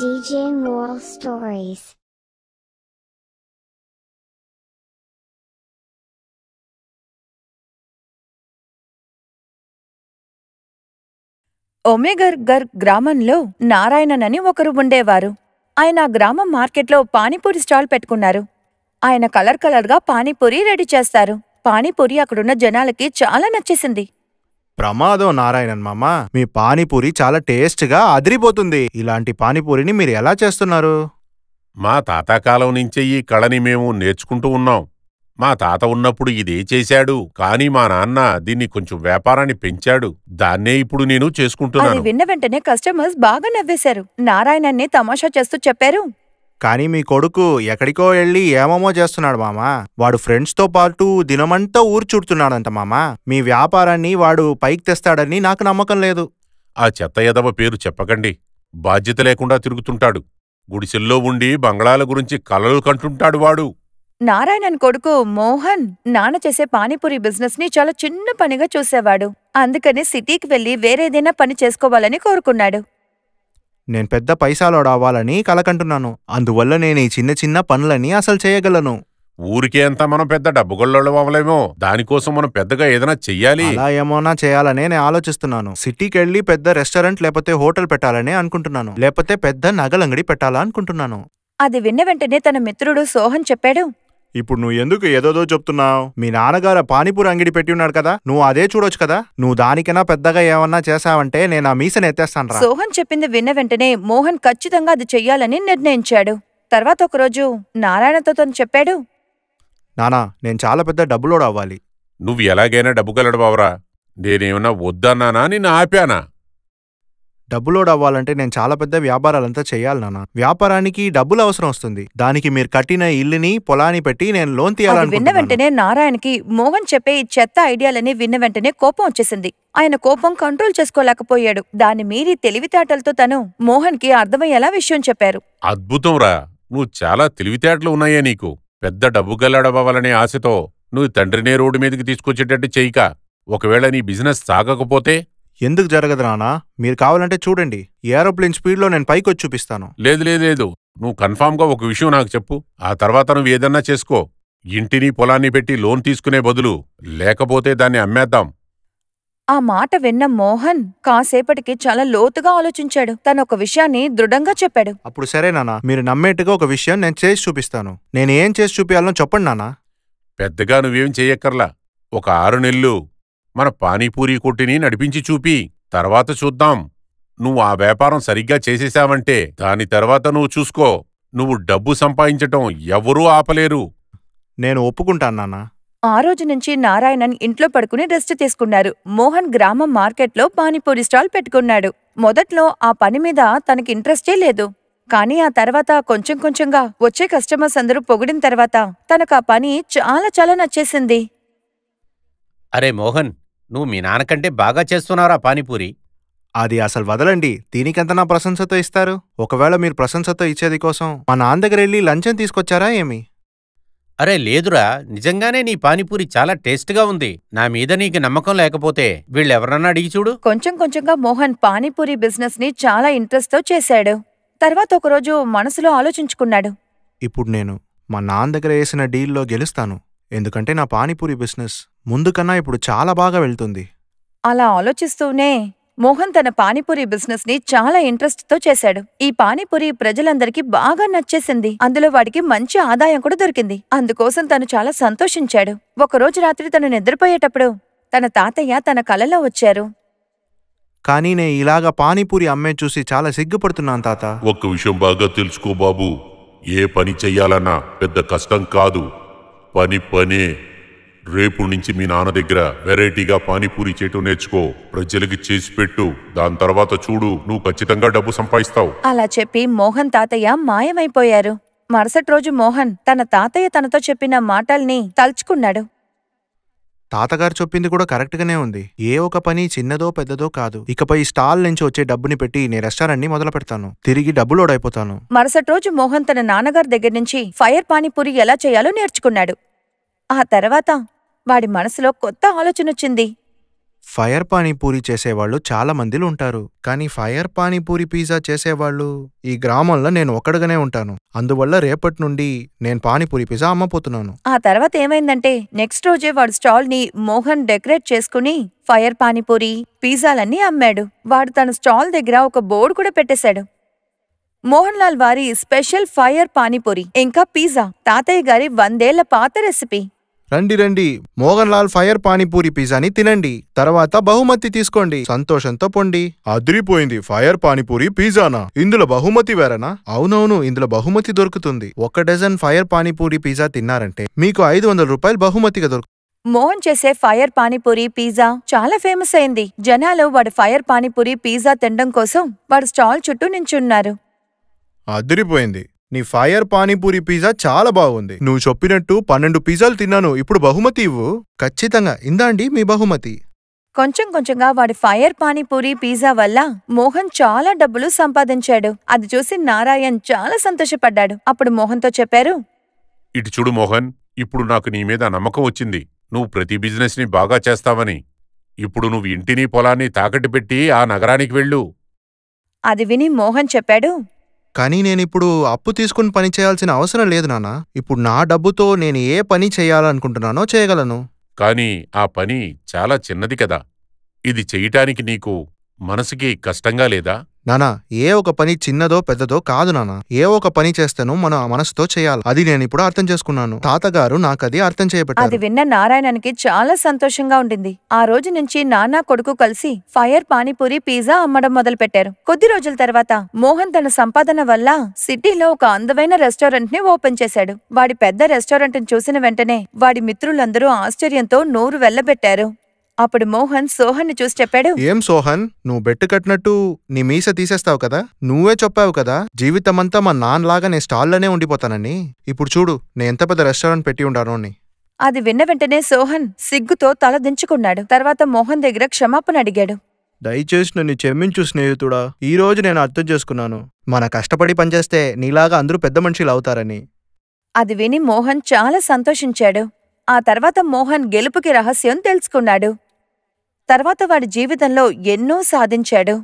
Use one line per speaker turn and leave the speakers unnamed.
DJ Moral Stories.
ఒమేగర్ గ్రామంలో నారాయణన్ అని ఒకరు ఉండేవారు. ఆయన గ్రామం మార్కెట్లో పానీపూరి స్టాల్ పెట్టుకున్నారు. ఆయన కలర్గా పానీపూరి రెడీ చేస్తారు. పానీపూరి అక్కడున్న జనాలకి చాలా నచ్చేసింది.
ప్రమాదం నారాయణన్ మామ, మీ పానీపూరి చాలా టేస్ట్గా అదిరిపోతుంది. ఇలాంటి పానీపూరిని మీరు ఎలా చేస్తున్నారు?
మా తాతాకాలం నుంచే ఈ కళని మేము నేర్చుకుంటూ ఉన్నాం. మా తాత ఉన్నప్పుడు ఇదే చేశాడు, కానీ మా నాన్న దీన్ని కొంచెం వ్యాపారాన్ని పెంచాడు. దాన్నే ఇప్పుడు నేను
అది
చేసుకుంటున్నాను.
విన్న వెంటనే కస్టమర్స్ బాగా నవ్వేశారు. నారాయణన్ని తమాషా చేస్తూ చెప్పారు,
కానీ మీ కొడుకు ఎక్కడికో వెళ్ళి ఏమేమో చేస్తున్నాడు మామా. వాడు ఫ్రెండ్స్తో పాటు దినమంతా ఊరు చుడుతున్నాడంట మామా. మీ వ్యాపారాన్ని వాడు పైకి తెస్తాడని నాకు నమ్మకం లేదు.
ఆ చెత్త ఎదవ పేరు చెప్పకండి. బాధ్యత లేకుండా తిరుగుతుంటాడు. గుడిసెల్లో ఉండి బంగ్లాల గురించి కలలు కంటుంటాడు వాడు.
నారాయణన్ కొడుకు మోహన్ నాన్న చేసే పానీపూరి బిజినెస్ ని చాలా చిన్న పనిగా చూసేవాడు. అందుకని సిటీకి వెళ్లి వేరేదైనా పని చేసుకోవాలని కోరుకున్నాడు.
నేను పెద్ద పైసాలోడు అవ్వాలని కలకంటున్నాను. అందువల్ల నేను ఈ చిన్న చిన్న పనులని అసలు చేయగలను.
ఊరికే అంతా మనం పెద్ద డబ్బుగొల్లోళ్ళం అవ్వలేమో. దానికోసం మనం పెద్దగా ఏదైనా చెయ్యాలి.
అలా ఏమోనా చేయాలనే నేను ఆలోచిస్తున్నాను. సిటీకి వెళ్ళి పెద్ద రెస్టారెంట్ లేకపోతే హోటల్ పెట్టాలని అనుకుంటున్నాను. లేకపోతే పెద్ద నగలంగడి పెట్టాలా అనుకుంటున్నాను.
అది విన్న వెంటనే తన మిత్రుడు సోహన్ చెప్పాడు,
ఇప్పుడు నువ్వు ఎందుకు ఏదోదో చెప్తున్నావు? మీ నాన్నగారు పానీపూరి అంగడి పెట్టి ఉన్నాడు కదా, నువ్వు అదే చూడొచ్చు కదా. నువ్వు దానికైనా పెద్దగా ఏమన్నా చేసావంటే నేను ఆ మీసని ఎత్తేస్తాను రా.
సోహన్ చెప్పింది విన్న వెంటనే మోహన్ ఖచ్చితంగా అది చెయ్యాలని నిర్ణయించాడు. తర్వాత ఒకరోజు నారాయణతో తను చెప్పాడు,
నానా, నేను చాలా పెద్ద డబ్బులోడు అవ్వాలి.
నువ్వు ఎలాగైనా డబ్బుగలడబావరా. నేనేమన్నా వద్దన్నానా, నిన్ను ఆపానా?
డబ్బులోడు అవ్వాలంటే నేను చాలా పెద్ద వ్యాపారాలంతా చెయ్యాలి నాన్న. వ్యాపారానికి డబ్బులు అవసరం వస్తుంది. దానికి మీరు కట్టిన ఇల్లుని పొలాన్ని పెట్టి నేను లోన్
అది విన్న
తీయాలనుకుంటున్నాను.
వెంటనే నారాయణకి మోహన్ చెప్పే ఈ చెత్త ఐడియాలని విన్న వెంటనే కోపం వచ్చేసింది. ఆయన కోపం కంట్రోల్ చేసుకోలేకపోయాడు. దాన్ని మీరి తెలివితేటలతో తను మోహన్ కి అర్థమయ్యేలా విషయం చెప్పారు.
అద్భుతంరా, నువ్వు చాలా తెలివితేటలు ఉన్నాయే నీకు. పెద్ద డబ్బుగలడవ్వాలనే ఆశతో నువ్వు తండ్రినే రోడ్డు మీదకి తీసుకొచ్చేటట్టు చెయ్యక, ఒకవేళ నీ బిజినెస్ సాగకపోతే?
ఎందుకు జరగదు నానా? మీరు కావాలంటే చూడండి, ఏరోప్లేన్ స్పీడ్లో నేను పైకొచ్చి చూపిస్తాను.
లేదు, నువ్వు కన్ఫామ్గా ఒక విషయం నాకు చెప్పు. ఆ తర్వాత నువ్వు ఏదన్నా చేసుకో. ఇంటిని పొలాన్ని పెట్టి లోన్ తీసుకునే బదులు లేకపోతే దాన్ని అమ్మేద్దాం.
ఆ మాట విన్న మోహన్ కాసేపటికి చాలా లోతుగా ఆలోచించాడు. తను ఒక విషయాన్ని దృఢంగా చెప్పాడు.
అప్పుడు సరే నానా, మీరు నమ్మేట్టుగా ఒక విషయం నేను చేసి చూపిస్తాను. నేను ఏం చేసి చూపించాలో చెప్పండి నానా.
పెద్దగా నువ్వేం చెయ్యక్కర్లా. ఒక 6 నెలలు మన పానీపూరీ కొట్టిని నడిపించి చూపి, తర్వాత చూద్దాం. నువ్వు ఆ వ్యాపారం సరిగ్గా చేసేశావంటే దాని తర్వాత నువ్వు చూసుకో. నువ్వు డబ్బు సంపాదించటం ఎవరూ ఆపలేరు.
నేను ఒప్పుకుంటాను నానా.
ఆ రోజు నుంచి నారాయణన్ ఇంట్లో పడుకుని రెస్ట్ తీసుకున్నారు. మోహన్ గ్రామం మార్కెట్లో పానీపూరి స్టాల్ పెట్టుకున్నాడు. మొదట్లో ఆ పని మీద తనకి ఇంట్రెస్టే లేదు. కానీ ఆ తర్వాత కొంచెం కొంచెంగా వచ్చే కస్టమర్స్ అందరూ పొగిడిన తర్వాత తనకు ఆ పని చాలా నచ్చేసింది.
అరే మోహన్, నువ్వు మీ నాన్నకంటే బాగా చేస్తున్నారా పానీపూరి?
అది అసలు వదలండి. దీనికెంత నా ప్రశంసతో ఇస్తారు? ఒకవేళ మీరు ప్రశంసతో ఇచ్చేది కోసం మా నాన్న దగ్గర వెళ్ళి లంచం తీసుకొచ్చారా ఏమి?
అరే లేదురా, నిజంగానే నీ పానీపూరి చాలా టేస్ట్గా ఉంది. నా మీద నీకు నమ్మకం లేకపోతే వీళ్ళెవరన్నా అడిగి చూడు.
కొంచెం కొంచెంగా మోహన్ పానీపూరి బిజినెస్ ని చాలా ఇంట్రెస్ట్తో చేశాడు. తర్వాత ఒకరోజు మనసులో ఆలోచించుకున్నాడు,
ఇప్పుడు నేను మా నాన్న దగ్గర వేసిన డీల్లో గెలుస్తాను. ఎందుకంటే నా పానీపూరి బిజినెస్ ముందు కన్నా ఇప్పుడు చాలా బాగా వెళ్తుంది.
అలా ఆలోచిస్తూనే మోహన్ తన పానీపూరి బిజినెస్ ని చాలా ఇంట్రెస్ట్తో చేశాడు. ఈ పానీపూరి ప్రజలందరికీ బాగా నచ్చేసింది. అందులో వాడికి మంచి ఆదాయం కూడా దొరికింది. అందుకోసం తను చాలా సంతోషించాడు. ఒకరోజు రాత్రి తను నిద్రపోయేటప్పుడు తన తాతయ్య తన కలలో వచ్చారు.
కానీ నేను ఇలాగా పానీపూరి అమ్మే చూసి చాలా సిగ్గుపడుతున్నాను తాత.
ఒక్క విషయం బాగా తెలుసుకో బాబు. ఏ పని చెయ్యాలన్నా పెద్ద కష్టం కాదు. పనే. రేపు నుంచి మీ నాన్న దగ్గర వెరైటీగా పానీపూరి చేయటం నేర్చుకో. ప్రజలకి చేసి పెట్టు. దాని తర్వాత చూడు, నువ్వు ఖచ్చితంగా డబ్బు సంపాదిస్తావు.
అలా చెప్పి మోహన్ తాతయ్య మాయమైపోయారు. మరుసటి రోజు మోహన్ తన తాతయ్య తనతో చెప్పిన మాటల్ని తలుచుకున్నాడు.
తాతగారు చెప్పింది కూడా కరెక్ట్గానే ఉంది. ఏ ఒక పని చిన్నదో పెద్దదో కాదు. ఇకపై స్టాల్ నుంచి వచ్చే డబ్బుని పెట్టి నేను రెస్టారెంట్ని మొదలు పెడతాను. తిరిగి డబ్బులోడైపోతాను.
మరుసటి రోజు మోహన్ తన నాన్నగారి దగ్గర నుంచి ఫైర్ పానీపూరి ఎలా చేయాలో నేర్చుకున్నాడు. ఆ తర్వాత వాడి మనసులో కొత్త ఆలోచనొచ్చింది.
ఫైర్ పానీపూరి చేసేవాళ్ళు చాలా మందిలు ఉంటారు. కానీ ఫైర్ పానీపూరి పిజ్జా చేసేవాళ్ళు ఈ గ్రామంలో నేను ఒక్కడుగానే ఉంటాను. అందువల్ల రేపటి నుండి నేను పానీపూరి పిజ్జా అమ్మపోతున్నాను.
ఆ తర్వాత ఏమైందంటే నెక్స్ట్ రోజే వాడు స్టాల్ ని మోహన్ డెకరేట్ చేసుకుని ఫైర్ పానీపూరి పిజ్జాలన్నీ అమ్మాడు. వాడు తన స్టాల్ దగ్గర ఒక బోర్డు కూడా పెట్టేశాడు. మోహన్ లాల్ వారి స్పెషల్ ఫైర్ పానీపూరి ఇంకా పిజ్జా తాతయ్య గారి 100 ఏళ్ల పాత రెసిపీ.
రండి రండి, మోహన్ లాల్ ఫైర్ పానీపూరి పిజ్జాని తినండి, తర్వాత బహుమతి తీసుకోండి, సంతోషంతో పొండి. అదిరిపోయింది, ఫైర్ పానీపూరి పిజ్జానా? ఇందులో బహుమతి వేరనా? అవునవును, ఇందులో బహుమతి దొరుకుతుంది. 1 డజన్ ఫైర్ పానీపూరి పిజ్జా తిన్నారంటే మీకు 500 రూపాయలు బహుమతిగా దొరుకుతుంది.
మోహన్ చేసే ఫైర్ పానీపూరి పిజ్జా చాలా ఫేమస్ అయింది. జనాలు వాడి ఫైర్ పానీపూరి పిజ్జా తినడం కోసం వాడి స్టాల్ చుట్టూ నించున్నారు.
అదిరిపోయింది, నీ ఫైర్ పానీపూరి పిజ్జా చాలా బాగుంది. నువ్వు చెప్పినట్టు 12 పిజ్జాలు తిన్నాను. ఇప్పుడు బహుమతి ఇవ్వు. ఖచ్చితంగా ఇందాండి మీ బహుమతి.
కొంచెం కొంచెంగా వాడి ఫైర్ పానీపూరి పిజ్జా వల్ల మోహన్ చాలా డబ్బులు సంపాదించాడు. అది చూసి నారాయణ్ చాలా సంతోషపడ్డాడు. అప్పుడు మోహన్తో చెప్పారు,
ఇటు చూడు మోహన్, ఇప్పుడు నాకు నీ మీద నమ్మకం వచ్చింది. నువ్వు ప్రతి బిజినెస్ ని బాగా చేస్తావని. ఇప్పుడు నువ్వు ఇంటిని పొలాన్ని తాకట్టు పెట్టి ఆ నగరానికి వెళ్ళు.
అది విని మోహన్ చెప్పాడు,
కానీ నేనిప్పుడు అప్పు తీసుకుని పని చేయాల్సిన అవసరం లేదు నాన్న. ఇప్పుడు నా డబ్బుతో నేను ఏ పని చేయాలనుకుంటున్నానో చేయగలను.
కాని ఆ పని చాలా చిన్నది కదా. ఇది చెయ్యటానికి నీకు మనసుకి కష్టంగా లేదా?
నానా, ఏ ఒక పని చిన్నదో పెద్దదో కాదు నానా. ఏ ఒక పని చేస్తానో మన మనసుతో చేయాలి. అది నేనిప్పుడు అర్థం చేసుకున్నాను. తాతగారు నాకది అర్థం
అది
చేయబట్టారు.
విన్న నారాయణనికి చాలా సంతోషంగా ఉండింది. ఆ రోజు నుంచి నాన్న కొడుకు కలిసి ఫైర్ పానీపూరి పిజ్జా అమ్మడం మొదలుపెట్టారు. కొద్ది రోజుల తర్వాత మోహన్ తన సంపాదన వల్ల సిటీలో ఒక అందమైన రెస్టారెంట్ ని ఓపెన్ చేశాడు. వాడి పెద్ద రెస్టారెంట్ ని చూసిన వెంటనే వాడి మిత్రులందరూ ఆశ్చర్యంతో నోరు వెళ్లబెట్టారు. అప్పుడు మోహన్ సోహన్ ని చూసి చెప్పాడు,
ఏం సోహన్, నువ్వు బెట్టు కట్టినట్టు నీ మీస తీసేస్తావు కదా? నువ్వే చెప్పావు కదా జీవితమంతా మా నాన్నలాగా నే స్టాల్లోనే ఉండిపోతానని. ఇప్పుడు చూడు నేను ఎంత పెద్ద రెస్టారెంట్ పెట్టి ఉండాను అని.
అది విన్న వెంటనే సోహన్ సిగ్గుతో తల దించుకున్నాడు. తర్వాత మోహన్ దగ్గర క్షమాపణ అడిగాడు.
దయచేసి నన్ను క్షమించు స్నేహితుడా. ఈ రోజు నేను అర్థం చేసుకున్నాను, మన కష్టపడి పనిచేస్తే నీలాగా అందరూ పెద్ద మనుషులు అవుతారని.
అది విని మోహన్ చాలా సంతోషించాడు. ఆ తర్వాత మోహన్ గెలుపుకి రహస్యం తెలుసుకున్నాడు. తర్వాత వాడి జీవితంలో ఎన్నో సాధించాడు.